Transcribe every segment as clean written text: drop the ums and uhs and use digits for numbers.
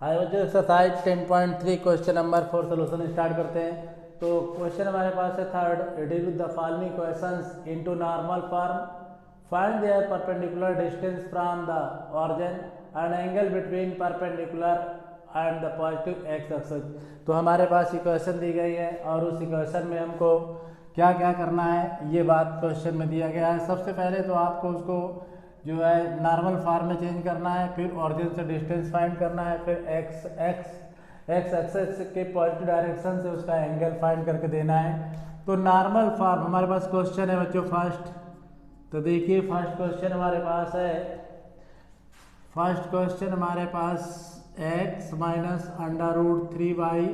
हाय बच्चों, exercise 10.3 question number 4 solution start करते हैं। तो क्वेश्चन हमारे पास है third, deal with the following questions into normal form. Find their perpendicular distance from the origin and angle between perpendicular and the positive X axis. तो हमारे पास equation दी गई है और उस इक्वेशन में हमको क्या क्या करना है ये बात क्वेश्चन में दिया गया है। सबसे पहले तो आपको उसको जो है नॉर्मल फॉर्म में चेंज करना है, फिर ऑरिजिन से डिस्टेंस फाइंड करना है, फिर एक्स एक्सेस के पॉजिटिव डायरेक्शन से उसका एंगल फाइंड करके देना है। तो नॉर्मल फॉर्म हमारे पास क्वेश्चन है बच्चों फर्स्ट। तो देखिए फर्स्ट क्वेश्चन हमारे पास है, फर्स्ट क्वेश्चन हमारे पास x minus under root 3y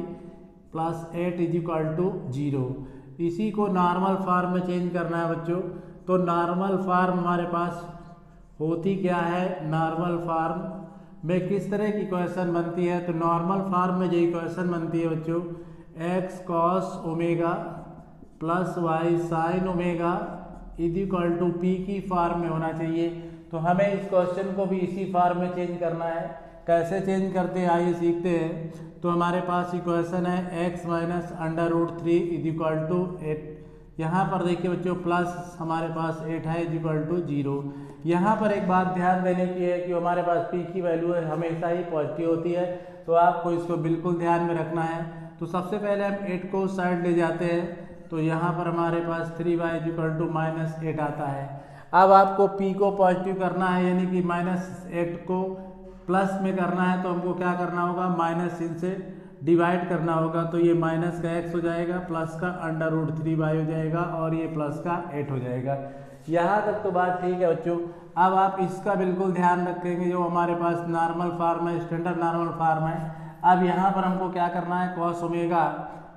plus 8 is equal to 0। इसी को नॉर्मल फॉर्म में चेंज करना है बच्चों। तो नॉर्मल फॉर्म हमारे पास होती क्या है, नॉर्मल फॉर्म में किस तरह की इक्वेशन बनती है। तो नॉर्मल फॉर्म में जो इक्वेशन बनती है बच्चों, x cos omega plus Y sine omega is equal to P की फॉर्म में होना चाहिए। तो हमें इस क्वेश्चन को भी इसी फॉर्म में चेंज करना है। कैसे चेंज करते हैं आइए सीखते हैं। तो हमारे पास इक्वेशन है x minus under root 3 is equal to 8। यहाँ पर देखिए बच्चों प्लस हमारे पास 8 है इज इक्वल टू 0। यहाँ पर एक बात ध्यान देने की है कि हमारे पास p की वैल्यू है हमेशा ही पॉजिटिव होती है, तो आपको इसको बिल्कुल ध्यान में रखना है। तो सबसे पहले हम 8 को साइड ले जाते हैं, तो यहाँ पर हमारे पास 3y is equal to minus 8 आता है। अब आपको p को पॉजिटिव करना है, यानी कि माइनस 8 को प्लस में करना है, तो हमको क्या करना होगा, माइनस इनसे डिवाइड करना होगा। तो ये माइनस का x हो जाएगा, प्लस का अंडर रूट 3y हो जाएगा और ये प्लस का 8 हो जाएगा। यहाँ तक तो बात ठीक है बच्चों। अब आप इसका बिल्कुल ध्यान रखेंगे, जो हमारे पास नॉर्मल फॉर्म है, स्टैंडर्ड नॉर्मल फॉर्म है। अब यहाँ पर हमको क्या करना है, कॉस ओमेगा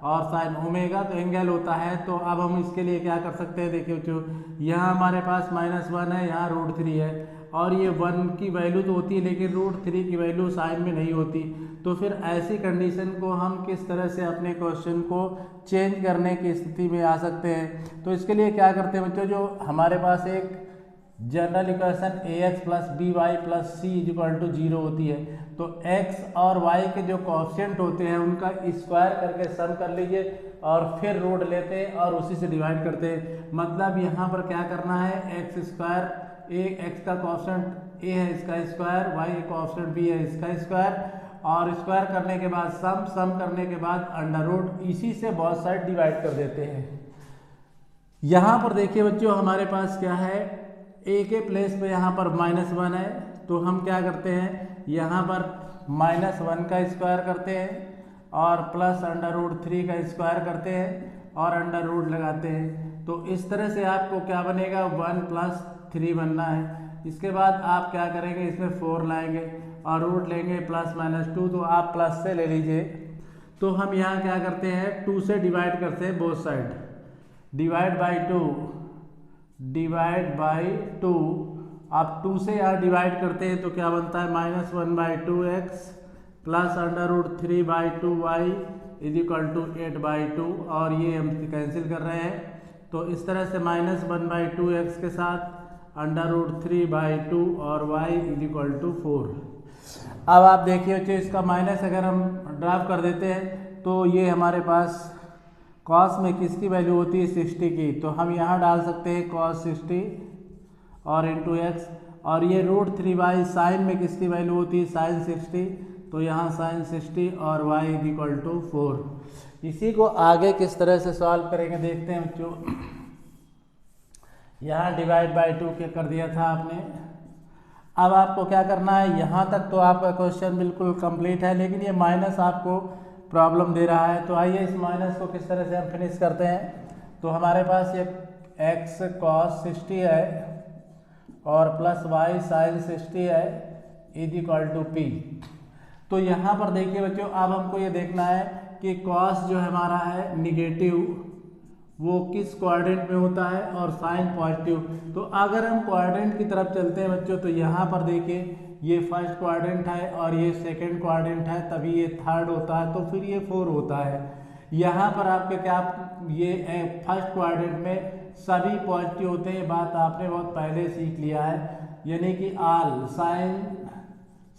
और साइन ओमेगा तो एंगल होता है। तो अब हम इसके लिए क्या कर सकते हैं, देखिए बच्चों यहाँ हमारे पास -1 है, यहाँ √3 है और ये 1 की वैल्यू तो होती है लेकिन √3 की वैल्यू साइन में नहीं होती। तो फिर ऐसी कंडीशन को हम किस तरह से अपने क्वेश्चन को चेंज करने की स्थिति में आ सकते हैं। तो इसके लिए क्या करते हैं बच्चों, जो हमारे पास एक general equation ax plus B Y plus C is equal to 0 होती है। तो x और y के जो कोएफिशिएंट होते हैं उनका स्क्वायर करके सम कर लीजिए और फिर रूट लेते हैं और उसी से डिवाइड करते हैं। मतलब यहाँ पर क्या करना है, एक्स स्क्वायर x का कोएफिशिएंट a है इसका स्क्वायर, y का कोएफिशिएंट b है इसका स्क्वायर और स्क्वायर करने के बाद सम करने के बाद अंडर रूट, इसी से बहुत साइड डिवाइड कर देते हैं। यहाँ पर देखिए बच्चों हमारे पास क्या है, a के प्लेस पे यहाँ पर -1 है, तो हम क्या करते हैं, यहाँ पर -1 का स्क्वायर करते हैं और प्लस अंडर रूट 3 का स्क्वायर करते हैं और अंडर रूट लगाते हैं। तो इस तरह से आपको क्या बनेगा, 1 + 3 बनना है। इसके बाद आप क्या करेंगे, इसमें 4 लाएंगे और रूट लेंगे +-2, तो आप प्लस से ले लीजिए। तो हम यहाँ क्या करते हैं, 2 से डिवाइड करते हैं बोथ साइड, डिवाइड बाई 2 आप 2 से यहाँ डिवाइड करते हैं तो क्या बनता है, -1/2x plus under root 3/2y is equal to 8/2 और ये हम कैंसिल कर रहे हैं। तो इस तरह से -1/2x के साथ अंडर रूट 3/2 और y इज इक्वल टू 4। अब आप देखिए बच्चों इसका माइनस अगर हम ड्रॉप कर देते हैं तो ये हमारे पास कॉस में किसकी वैल्यू होती है, 60 की। तो हम यहाँ डाल सकते हैं cos 60 और इंटू एक्स, और ये √3y साइन में किसकी वैल्यू होती है, sin 60, तो यहाँ sin 60 और y इज इक्वल टू 4। इसी को आगे किस तरह से सॉल्व करेंगे देखते हैं बच्चों। यहाँ डिवाइड बाई 2 के कर दिया था आपने। अब आपको क्या करना है, यहाँ तक तो आपका क्वेश्चन बिल्कुल कंप्लीट है, लेकिन ये माइनस आपको प्रॉब्लम दे रहा है। तो आइए इस माइनस को किस तरह से हम फिनिश करते हैं। तो हमारे पास ये x cos 60 है और प्लस y sin 60 है इज इक्वल टू p। तो यहाँ पर देखिए बच्चों अब हमको ये देखना है कि cos जो हमारा है निगेटिव वो किस क्वाड्रेंट में होता है और साइन पॉजिटिव। तो अगर हम क्वाड्रेंट की तरफ चलते हैं बच्चों, तो यहाँ पर देखिए ये फर्स्ट क्वाड्रेंट है और ये सेकंड क्वाड्रेंट है, तभी ये थर्ड होता है, तो फिर ये 4 होता है। यहाँ पर आपके क्या, ये फर्स्ट क्वाड्रेंट में सभी पॉजिटिव होते हैं, बात आपने बहुत पहले सीख लिया है, यानी कि all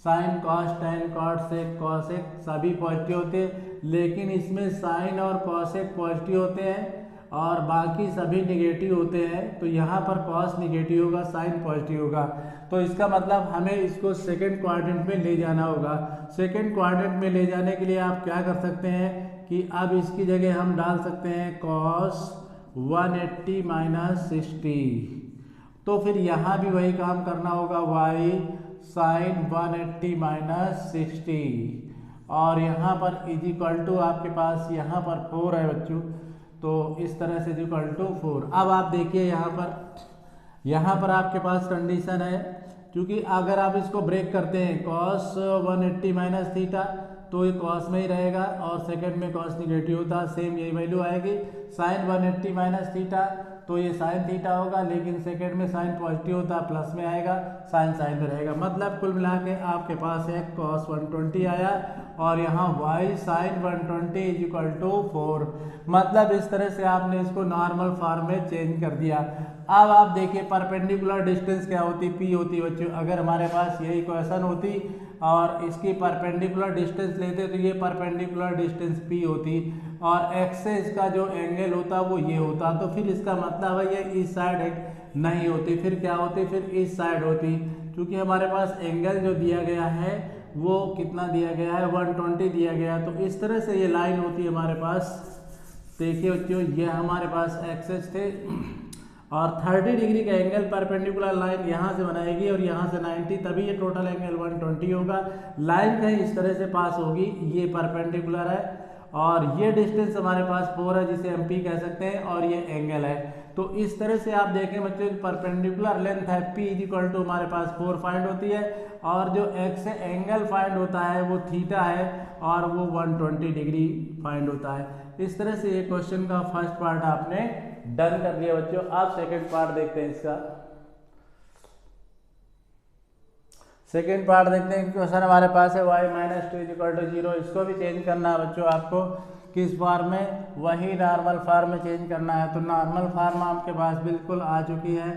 sine cos tan cot sec cosec सभी पॉजिटिव होते हैं, लेकिन इसमें साइन और कॉसेक पॉजिटिव होते हैं और बाकी सभी निगेटिव होते हैं। तो यहाँ पर कॉस निगेटिव होगा, साइन पॉजिटिव होगा। तो इसका मतलब हमें इसको सेकंड क्वाड्रेंट में ले जाना होगा। सेकंड क्वाड्रेंट में ले जाने के लिए आप क्या कर सकते हैं कि अब इसकी जगह हम डाल सकते हैं कॉस 180 माइनस 60। तो फिर यहाँ भी वही काम करना होगा, y साइन 180 माइनस 60 और यहाँ पर इज इक्वल टू आपके पास यहाँ पर 4 है बच्चों, तो इस तरह से इक्वल टू 4। अब आप देखिए यहाँ पर आपके पास कंडीशन है, क्योंकि अगर आप इसको ब्रेक करते हैं कॉस 180 माइनस थीटा तो ये कॉस में ही रहेगा और सेकंड में कॉस निगेटिव होता, सेम यही वैल्यू आएगी। साइन 180 माइनस थीटा तो ये साइन थीटा होगा, लेकिन सेकंड में साइन पॉजिटिव होता प्लस में आएगा, साइन साइन में रहेगा। मतलब कुल मिला के आपके पास है कॉस 120 आया और यहाँ y sine 120 is equal to 4। मतलब इस तरह से आपने इसको नॉर्मल फॉर्म में चेंज कर दिया। अब आप देखिए परपेंडिकुलर डिस्टेंस क्या होती, p होती बच्चों। अगर हमारे पास यही इक्वेशन होती और इसकी परपेंडिकुलर डिस्टेंस लेते तो ये परपेंडिकुलर डिस्टेंस p होती और x से इसका जो एंगल होता वो ये होता, तो फिर इसका मतलब है ये इस साइड नहीं होती, फिर क्या होती, फिर इस साइड होती। क्योंकि हमारे पास एंगल जो दिया गया है वो कितना दिया गया है, 120 दिया गया। तो इस तरह से ये लाइन होती है हमारे पास। देखिए बच्चों ये हमारे पास एक्सेस थे और 30 डिग्री का एंगल परपेंडिकुलर लाइन यहाँ से बनाएगी और यहाँ से 90, तभी ये टोटल एंगल 120 होगा। लाइन कहीं इस तरह से पास होगी, ये परपेंडिकुलर है और ये डिस्टेंस हमारे पास 4 है जिसे हम p कह सकते हैं और ये एंगल है। तो इस तरह से आप देखें बच्चों परपेंडिकुलर लेंथ है p इज इक्वल टू हमारे पास 4 फाइंड होती है और जो x से एंगल फाइंड होता है वो थीटा है और वो 120 डिग्री फाइंड होता है। इस तरह से ये क्वेश्चन का फर्स्ट पार्ट आपने डन कर दिया बच्चों। आप सेकंड पार्ट देखते हैं इसका। सेकेंड पार्ट देखते हैं। क्वेश्चन हमारे पास है y minus 2 is equal to 0। इसको भी चेंज करना है बच्चों आपको, किस फॉर्म में, वही नॉर्मल फॉर्म में चेंज करना है। तो नॉर्मल फॉर्म आपके पास बिल्कुल आ चुकी है,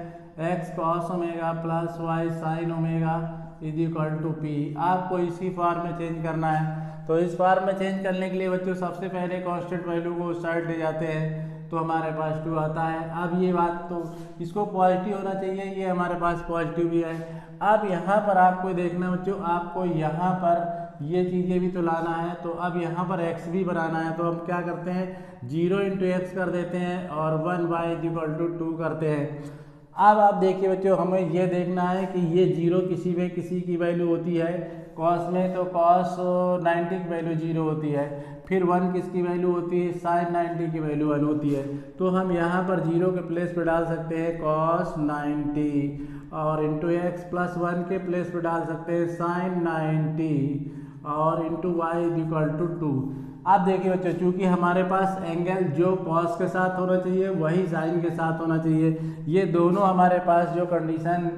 x cos omega plus y sine omega is equal to p। आपको इसी फॉर्म में चेंज करना है। तो इस फॉर्म में चेंज करने के लिए बच्चों सबसे पहले कांस्टेंट वैल्यू को उस साइड ले जाते हैं तो हमारे पास 2 आता है। अब ये बात तो इसको पॉजिटिव होना चाहिए, ये हमारे पास पॉजिटिव भी है। अब यहाँ पर आपको देखना बच्चों, आपको यहाँ पर ये चीज़ें भी तो लाना है, तो अब यहाँ पर x भी बनाना है। तो हम क्या करते हैं, 0 × x कर देते हैं और 1y इज इक्वल टू 2 करते हैं। अब आप देखिए बच्चों हमें ये देखना है कि ये 0 किसी में किसी की वैल्यू होती है, कॉस में तो कॉस 90 की वैल्यू 0 होती है, फिर 1 किसकी वैल्यू होती है, साइन 90 की वैल्यू 1 होती है। तो हम यहाँ पर 0 के प्लेस पे डाल सकते हैं कॉस 90 और इंटू x प्लस 1 के प्लेस पे डाल सकते हैं साइन 90 और into Y is equal to 2। अब देखिए बच्चों चूंकि हमारे पास एंगल जो कॉस के साथ होना चाहिए वही साइन के साथ होना चाहिए, ये दोनों हमारे पास जो कंडीशन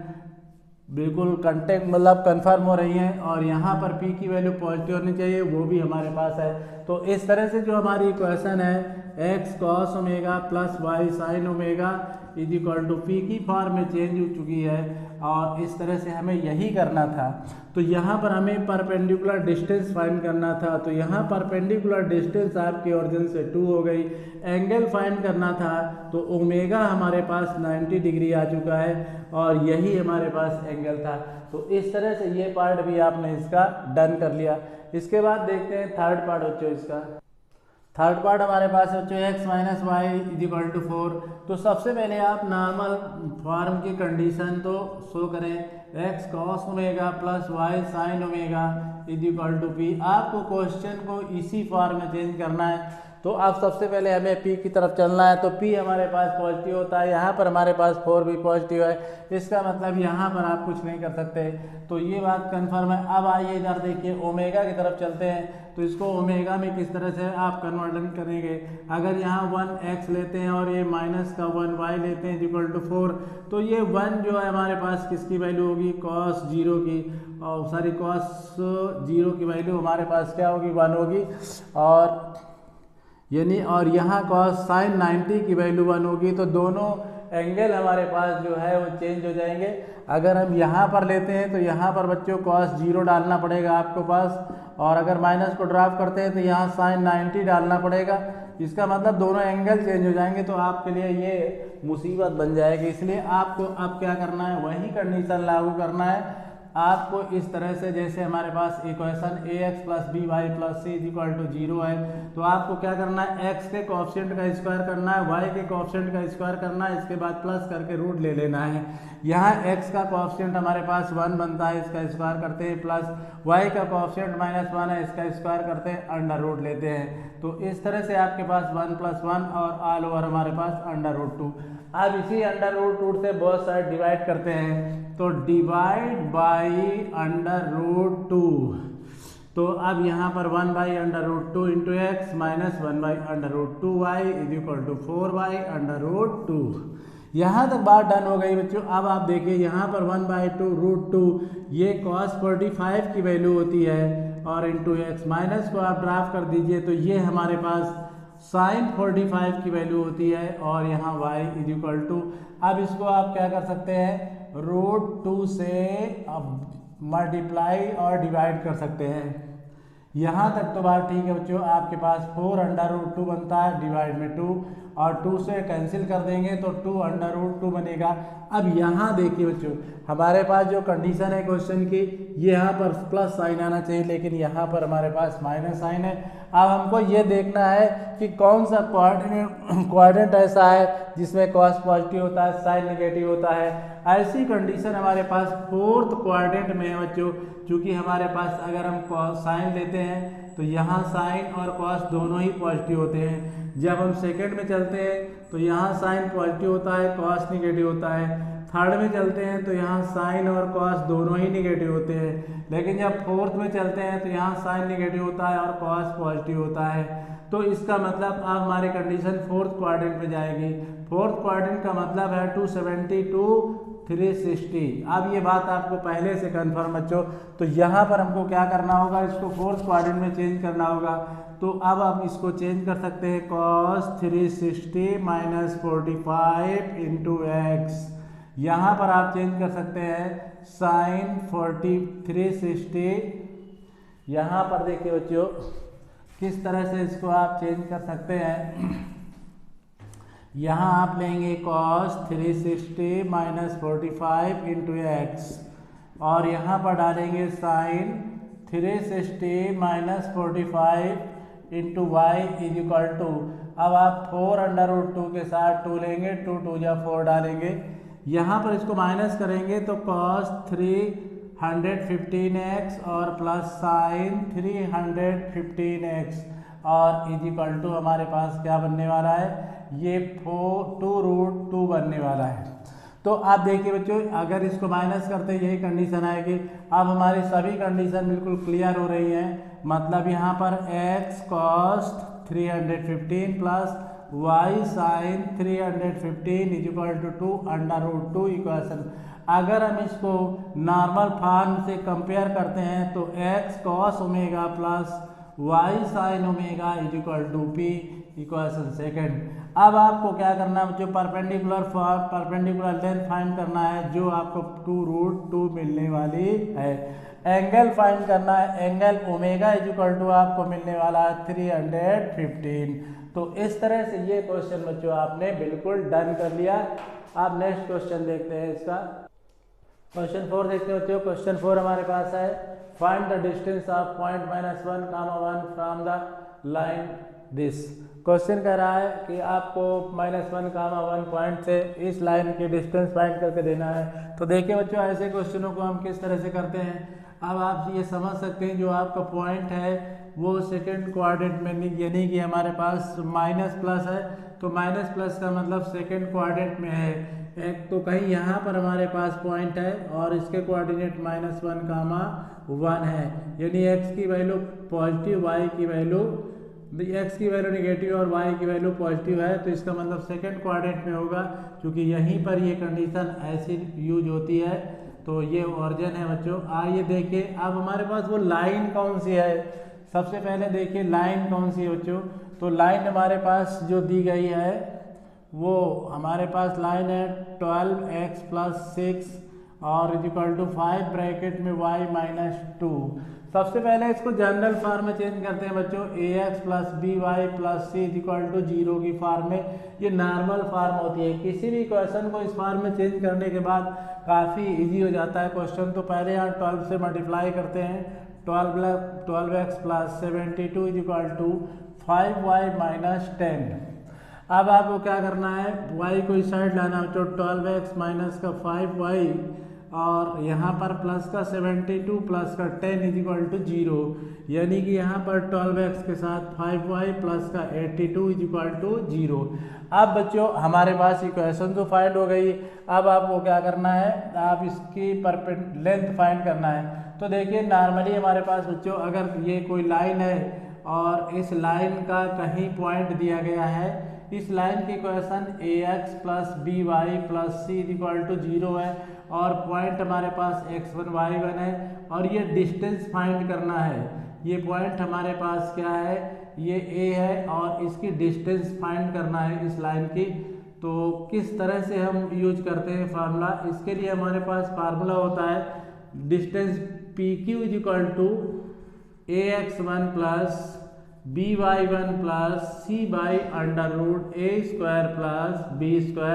बिल्कुल कंटेक्ट मतलब कंफर्म हो रही है और यहाँ पर p की वैल्यू पॉजिटिव होनी चाहिए, वो भी हमारे पास है। तो इस तरह से जो हमारी इक्वेशन है x cos omega plus y sine omega is equal to p की फॉर्म में चेंज हो चुकी है और इस तरह से हमें यही करना था। तो यहाँ पर हमें परपेंडिकुलर डिस्टेंस फाइंड करना था, तो यहाँ परपेंडिकुलर डिस्टेंस आपकी ओरिजिन से 2 हो गई। एंगल फाइंड करना था तो ओमेगा हमारे पास 90 डिग्री आ चुका है और यही हमारे पास एंगल था। तो इस तरह से ये पार्ट भी आपने इसका डन कर लिया। इसके बाद देखते हैं थर्ड पार्ट बच्चों। इसका थर्ड पार्ट हमारे पास बच्चों x minus Y is equal to 4। तो सबसे पहले आप नॉर्मल फॉर्म की कंडीशन तो शो करें, x cos omega plus y sine omega is equal to p। आपको क्वेश्चन को इसी फॉर्म में चेंज करना है। तो अब सबसे पहले हमें p की तरफ चलना है, तो p हमारे पास पॉजिटिव होता है, यहाँ पर हमारे पास 4 भी पॉजिटिव है, इसका मतलब यहाँ पर आप कुछ नहीं कर सकते। तो ये बात कंफर्म है। अब आइए इधर देखिए ओमेगा की तरफ चलते हैं, तो इसको ओमेगा में किस तरह से आप कन्वर्जन करेंगे। अगर यहाँ 1x लेते हैं और ये माइनस का 1y लेते हैं इक्वल टू 4, तो ये 1 जो है हमारे पास किसकी वैल्यू होगी, cos 0 की, और सॉरी cos 0 की वैल्यू हमारे पास क्या होगी, 1 होगी, और यानी और यहाँ cos साइन 90 की वैल्यू 1 होगी। तो दोनों एंगल हमारे पास जो है वो चेंज हो जाएंगे। अगर हम यहाँ पर लेते हैं तो यहाँ पर बच्चों cos 0 डालना पड़ेगा आपको पास, और अगर माइनस को ड्रॉप करते हैं तो यहाँ sin 90 डालना पड़ेगा। इसका मतलब दोनों एंगल चेंज हो जाएंगे, तो आपके लिए ये मुसीबत बन जाएगी। इसलिए आपको अब क्या करना है, वही कंडीशन लागू करना है आपको इस तरह से। जैसे हमारे पास इक्वेशन ax + by + c = 0 है, तो आपको क्या करना है, x के कोएफिशिएंट का स्क्वायर करना है, y के कोएफिशिएंट का स्क्वायर करना है, इसके बाद प्लस करके रूट ले लेना है। यहाँ x का कोएफिशिएंट हमारे पास 1 बनता है, इसका स्क्वायर करते हैं, प्लस y का कोएफिशिएंट -1 है, इसका स्क्वायर करते हैं, अंडर रूट लेते हैं। तो इस तरह से आपके पास 1 + 1 और ऑल ओवर हमारे पास √2। अब इसी √2 से बोथ साइड डिवाइड करते हैं, तो डिवाइड बाई √2। तो अब यहाँ पर 1/√2 इंटू एक्स माइनस 1/√2y = 4/√2। यहाँ तक बात डन हो गई बच्चों। अब आप देखिए यहाँ पर 1/2√2 ये cos 45 की वैल्यू होती है, और इंटू एक्स माइनस को आप ड्राफ्ट कर दीजिए तो ये हमारे पास sin 45 की वैल्यू होती है, और यहाँ y = अब इसको आप क्या कर सकते हैं, √2 से अब मल्टीप्लाई और डिवाइड कर सकते हैं। यहाँ तक तो बात ठीक है बच्चों। आपके पास 4√2 बनता है, डिवाइड में 2, और 2 से कैंसिल कर देंगे तो 2√2 बनेगा। अब यहाँ देखिए बच्चों, हमारे पास जो कंडीशन है क्वेश्चन की, ये यहाँ पर प्लस साइन आना चाहिए, लेकिन यहाँ पर हमारे पास माइनस साइन है। अब हमको ये देखना है कि कौन सा कोऑर्डिनेट ऐसा है जिसमें कॉस पॉजिटिव होता है, साइन नेगेटिव होता है। ऐसी कंडीशन हमारे पास 4th क्वाड्रेंट में है बच्चों। क्योंकि हमारे पास अगर हम साइन लेते हैं तो यहाँ साइन और कॉस दोनों ही पॉजिटिव होते हैं। जब हम सेकंड में चलते हैं तो यहाँ साइन पॉजिटिव होता है, कॉस निगेटिव होता है। थर्ड में चलते हैं तो यहाँ साइन और कॉस दोनों ही निगेटिव होते हैं। लेकिन जब फोर्थ में चलते हैं तो यहाँ साइन निगेटिव होता है और कॉस पॉजिटिव होता है। तो इसका मतलब अब हमारी कंडीशन 4th क्वाड्रेंट में जाएगी। 4th क्वाड्रेंट का मतलब है 270 to 360। अब ये बात आपको पहले से कंफर्म बच्चों। तो यहाँ पर हमको क्या करना होगा, इसको 4th क्वाड्रेंट में चेंज करना होगा। तो अब हम इसको चेंज कर सकते हैं, cos 360 - 45 इंटू एक्स। यहाँ पर आप चेंज कर सकते हैं साइन 360। यहाँ पर देखिए बच्चों किस तरह से इसको आप चेंज कर सकते हैं। यहाँ आप लेंगे cos 360 - 45 इंटू एक्स, और यहाँ पर डालेंगे साइन 360 - 45 इंटू वाई = अब आप 4√2 के साथ 2 लेंगे, 2 2 या 4 डालेंगे। यहाँ पर इसको माइनस करेंगे तो cos 315x और प्लस साइन 315x और = हमारे पास क्या बनने वाला है, ये 2√2 बनने वाला है। तो आप देखिए बच्चों, अगर इसको माइनस करते यही कंडीशन आएगी। अब हमारी सभी कंडीशन बिल्कुल क्लियर हो रही हैं। मतलब यहाँ पर x cos 315 plus y sin 315 = 2√2 equation. अगर हम इसको नॉर्मल फॉर्म से कंपेयर करते हैं तो x cos omega plus y sin omega = p equation second. अब आपको क्या करना है बच्चों, परपेंडिकुलर लेंथ फाइंड करना है, जो आपको 2√2 मिलने वाली है। एंगल फाइंड करना है, एंगल ओमेगा = आपको मिलने वाला है 315। तो इस तरह से ये क्वेश्चन बच्चों आपने बिल्कुल डन कर लिया। आप नेक्स्ट क्वेश्चन देखते हैं इसका। क्वेश्चन 4 देखते हैं बच्चों। क्वेश्चन 4 हमारे पास है, find the distance of point -1, 1 from the line this. Question कह रहा है कि आपको -1, 1 पॉइंट से इस लाइन की डिस्टेंस फाइंड करके देना है। तो देखिए बच्चों, ऐसे क्वेश्चनों को हम किस तरह से करते हैं। अब आप ये समझ सकते हैं, जो आपका पॉइंट है वो सेकंड क्वाड्रेंट में, यानी कि हमारे पास माइनस प्लस है, तो माइनस प्लस का मतलब सेकंड क्वाड्रेंट में है। एक तो कहीं यहाँ पर हमारे पास पॉइंट है और इसके कोऑर्डिनेट -1, 1 है, यानी x की वैल्यू पॉजिटिव, y की वैल्यू x की वैल्यू निगेटिव और y की वैल्यू पॉजिटिव है। तो इसका मतलब सेकंड क्वाड्रेंट में होगा, क्योंकि यहीं पर ये कंडीशन ऐसी यूज होती है। तो ये ओरिजिन है बच्चों। आइए देखिए, अब हमारे पास वो लाइन कौन सी है। सबसे पहले देखिए लाइन कौन सी है बच्चों। तो लाइन हमारे पास जो दी गई है वो हमारे पास लाइन है 12x + 6 और इक्वल टू 5 ब्रैकेट में y - 2। सबसे पहले इसको जनरल फॉर्म में चेंज करते हैं बच्चों, ax + by + c equal to 0 की फॉर्म में। ये नॉर्मल फॉर्म होती है। किसी भी क्वेश्चन को इस फॉर्म में चेंज करने के बाद काफ़ी इजी हो जाता है क्वेश्चन। तो पहले यहाँ 12 से मल्टीप्लाई करते हैं, 12x + 72 इक्वल टू 5y - 10। अब आपको क्या करना है, y को इस साइड लाना है, तो 12x माइनस का 5y और यहाँ पर प्लस का 72 प्लस का 10 इक्वल टू 0, यानी कि यहाँ पर 12x के साथ 5y प्लस का 82 इक्वल टू 0। अब बच्चों हमारे पास इक्वेशन तो फाइंड हो गई। अब आपको क्या करना है, आप इसकी लेंथ फाइंड करना है। तो देखिए नॉर्मली हमारे पास बच्चों अगर ये कोई लाइन है और इस लाइन का कहीं पॉइंट दिया गया है, इस लाइन की equation ax + by + c equal to 0 है और पॉइंट हमारे पास x1 y1 है और ये डिस्टेंस फाइंड करना है। ये पॉइंट हमारे पास क्या है, ये a है और इसकी डिस्टेंस फाइंड करना है इस लाइन की। तो किस तरह से हम यूज करते हैं फार्मूला, इसके लिए हमारे पास फार्मूला होता है distance pq equal to ax1 + by1 + c/√a² + b²।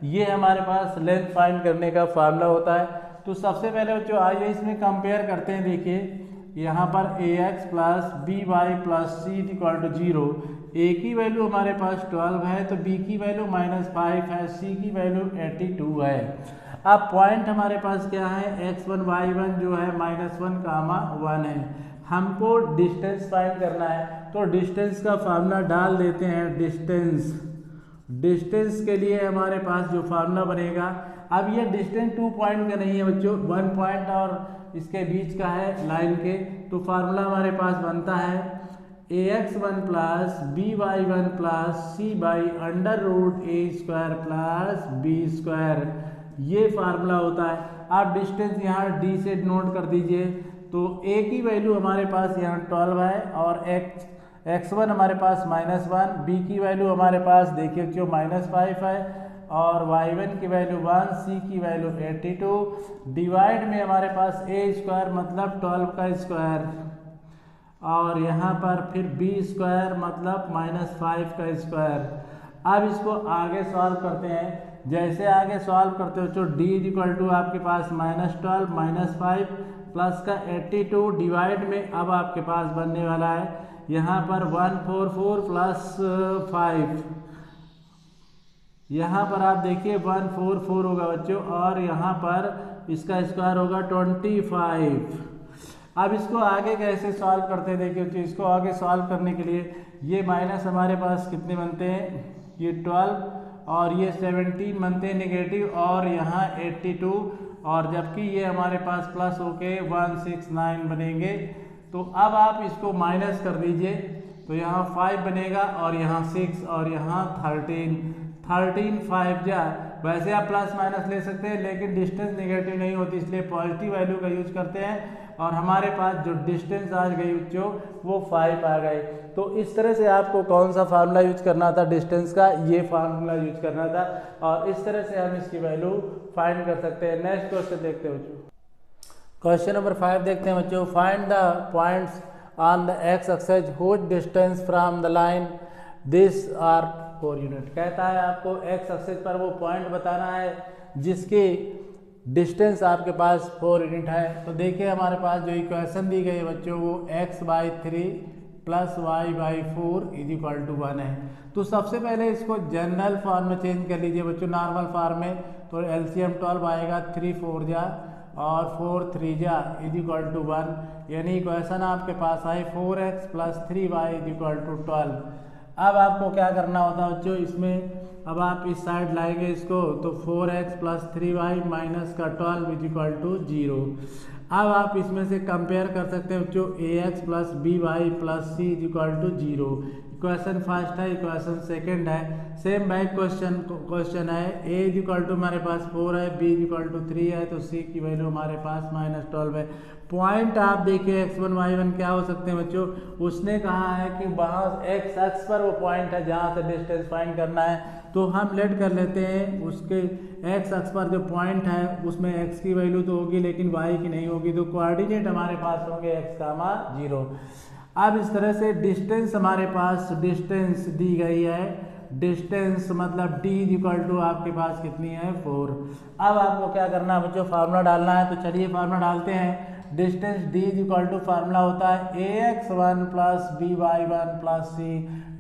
ये हमारे पास लेंथ फाइंड करने का फार्मूला होता है। तो सबसे पहले बच्चों आइए इसमें कंपेयर करते हैं। देखिए यहाँ पर ax + by + c equal to 0, a की वैल्यू हमारे पास 12 है, तो b की वैल्यू -5 है, c की वैल्यू 82 है। अब पॉइंट हमारे पास क्या है, x1 y1 जो है -1, 1 है। हमको डिस्टेंस फाइंड करना है, तो डिस्टेंस का फार्मूला डाल देते हैं। डिस्टेंस के लिए हमारे पास जो फार्मूला बनेगा, अब ये डिस्टेंस 2 पॉइंट का नहीं है बच्चों, 1 पॉइंट और इसके बीच का है लाइन के। तो फार्मूला हमारे पास बनता है ax1 + by1 + c/√a² + b²। ये फार्मूला होता है। आप डिस्टेंस यहाँ d से नोट कर दीजिए। तो a की वैल्यू हमारे पास यहाँ 12 है और x1 हमारे पास -1, b की वैल्यू हमारे पास देखिए जो -5 है और y1 की वैल्यू 1, c की वैल्यू 82। डिवाइड में हमारे पास a² मतलब 12 का स्क्वायर और यहाँ पर फिर b² मतलब -5 का स्क्वायर। अब इसको आगे सॉल्व करते हैं। जैसे आगे सॉल्व करते हो तो d इक्वल टू आपके पास -12 -5 प्लस का 82 डिवाइड में अब आपके पास बनने वाला है यहाँ पर 144 प्लस 5। यहाँ पर आप देखिए 144 होगा बच्चों और यहाँ पर इसका स्क्वायर होगा 25। अब इसको आगे कैसे सॉल्व करते हैं देखिए बच्चों। इसको आगे सॉल्व करने के लिए ये माइनस हमारे पास कितने बनते हैं, ये 12 और ये 17 बनते हैं नेगेटिव और यहाँ 82 और जबकि ये हमारे पास प्लस होके 169 बनेंगे। तो अब आप इसको माइनस कर दीजिए तो यहाँ 5 बनेगा और यहाँ 6 और यहाँ 13 5 जा। वैसे आप प्लस माइनस ले सकते हैं लेकिन डिस्टेंस नेगेटिव नहीं होती इसलिए पॉजिटिव वैल्यू का यूज करते हैं और हमारे पास जो डिस्टेंस आ गई बच्चों वो 5 आ गए। तो इस तरह से आपको कौन सा फार्मूला यूज करना था डिस्टेंस का, ये फार्मूला यूज करना था और इस तरह से हम इसकी वैल्यू फाइंड कर सकते हैं। नेक्स्ट क्वेश्चन देखते हैं बच्चों। क्वेश्चन नंबर 5 देखते हैं बच्चों। Find the points on the X axis whose distance from the line this are 4 unit. कहता है आपको एक्स एक्सिस पर वो पॉइंट बताना है जिसकी डिस्टेंस आपके पास 4 यूनिट है। तो देखिए हमारे पास जो इक्वेशन दी गई है बच्चों वो x/3 + y/4 = 1 है। तो सबसे पहले इसको जनरल फॉर्म में चेंज कर लीजिए बच्चों, नॉर्मल फॉर्म में। तो एलसीएम 12 आएगा, 3 4 जा और 4 3 जा = 1, यानी इक्वेशन आपके पास आई 4x + 3y = 12। अब आपको क्या करना होता है बच्चों, इसमें अब आप इस साइड लाएंगे इसको तो 4x + 3y - 12 = 0। अब आप इसमें से कंपेयर कर सकते हैं बच्चों ax + by + c = 0। Equation first है, इक्वेशन सेकंड है। सेम भाई क्वेश्चन है, a इज इक्वल टू हमारे पास 4 है, b इज इक्वल टू 3 है, तो c की वैल्यू हमारे पास -12 है। पॉइंट आप देखिए x1 y1 क्या हो सकते हैं बच्चों, उसने कहा है कि वहाँ x अक्ष पर वो पॉइंट है जहाँ से डिस्टेंस फाइंड करना है, तो हम लेट कर लेते हैं उसके x अक्ष पर जो पॉइंट है उसमें x की वैल्यू तो होगी लेकिन y की नहीं होगी, तो कोऑर्डिनेट हमारे पास होंगे x, 0। अब इस तरह से डिस्टेंस हमारे पास डिस्टेंस दी गई है, डिस्टेंस मतलब d इक्वल टू आपके पास कितनी है 4। अब आपको क्या करना है बच्चों, फार्मूला डालना है, तो चलिए फार्मूला डालते हैं। Distance d equal to formula होता है ax1 plus by1 plus c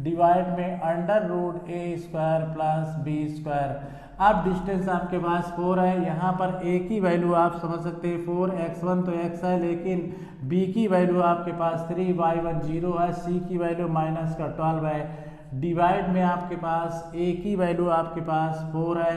divide में √a² प्लस b²। अब डिस्टेंस आपके पास 4 है, यहाँ पर a की वैल्यू आप समझ सकते हैं 4, x1 तो x है लेकिन b की वैल्यू आपके पास 3, y1 0 है, c की वैल्यू -12 है, डिवाइड में आपके पास a की वैल्यू आपके पास 4 है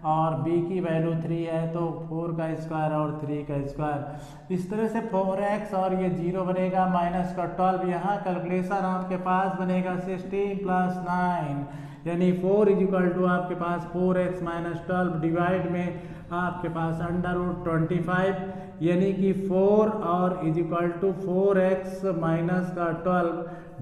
और b की वैल्यू 3 है, तो 4 का स्क्वायर और 3 का स्क्वायर। इस तरह से 4x और ये 0 बनेगा, -12, यहाँ कैलकुलेशन आपके पास बनेगा 16 + 9 यानी 4 इज इक्वल टू आपके पास 4x - 12 डिवाइड में आपके पास √25 यानी कि 4 और is equal to 4x - 12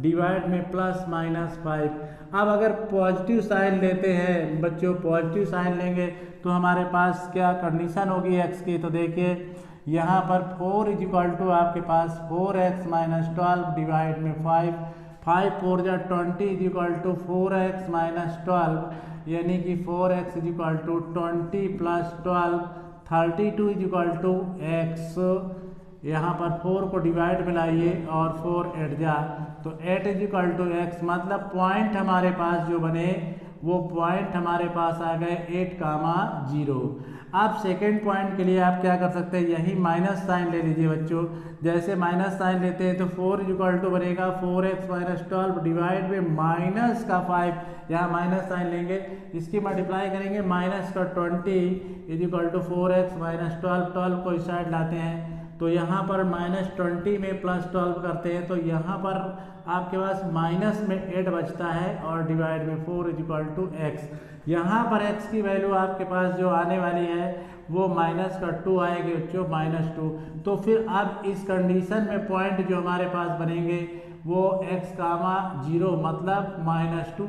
divide में +-5। अब अगर पॉजिटिव साइन लेते हैं बच्चों, पॉजिटिव साइन लेंगे तो हमारे पास क्या कंडीशन होगी x की, तो देखिए यहाँ पर 4 इज इक्वल टू आपके पास 4x - 12 डिवाइड में 5 4 जा 20 इज इक्वल टू 4x - 12 यानी कि 4x is equal to 20 + 12 32 is equal to x। यहाँ पर 4 को डिवाइड में लाइए और 4 8 जा तो 8 इज इक्वल टू x, मतलब पॉइंट हमारे पास जो बने वो पॉइंट हमारे पास आ गए 8, 0। आप सेकेंड पॉइंट के लिए आप क्या कर सकते हैं, यही माइनस साइन ले लीजिए बच्चों। जैसे माइनस साइन लेते हैं तो 4 इज इक्वल टू बनेगा 4x - 12 डिवाइड में -5, यहाँ माइनस साइन लेंगे, इसकी मल्टीप्लाई करेंगे -20 इज इक्वल टू 4x - 12 को इस साइड लाते हैं तो यहाँ पर -20 में +12 करते हैं तो यहाँ पर आपके पास माइनस में 8 बचता है और डिवाइड में 4 इज इक्वल टू x। यहाँ पर x की वैल्यू आपके पास जो आने वाली है वो -2 आएगी बच्चों, -2। तो फिर अब इस कंडीशन में पॉइंट जो हमारे पास बनेंगे वो x, 0 मतलब -2,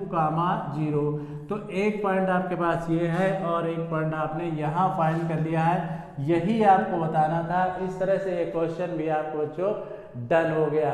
0। तो एक पॉइंट आपके पास ये है और एक पॉइंट आपने यहाँ फाइंड कर लिया है, यही आपको बताना था। इस तरह से एक क्वेश्चन भी आपको बच्चों डन हो गया।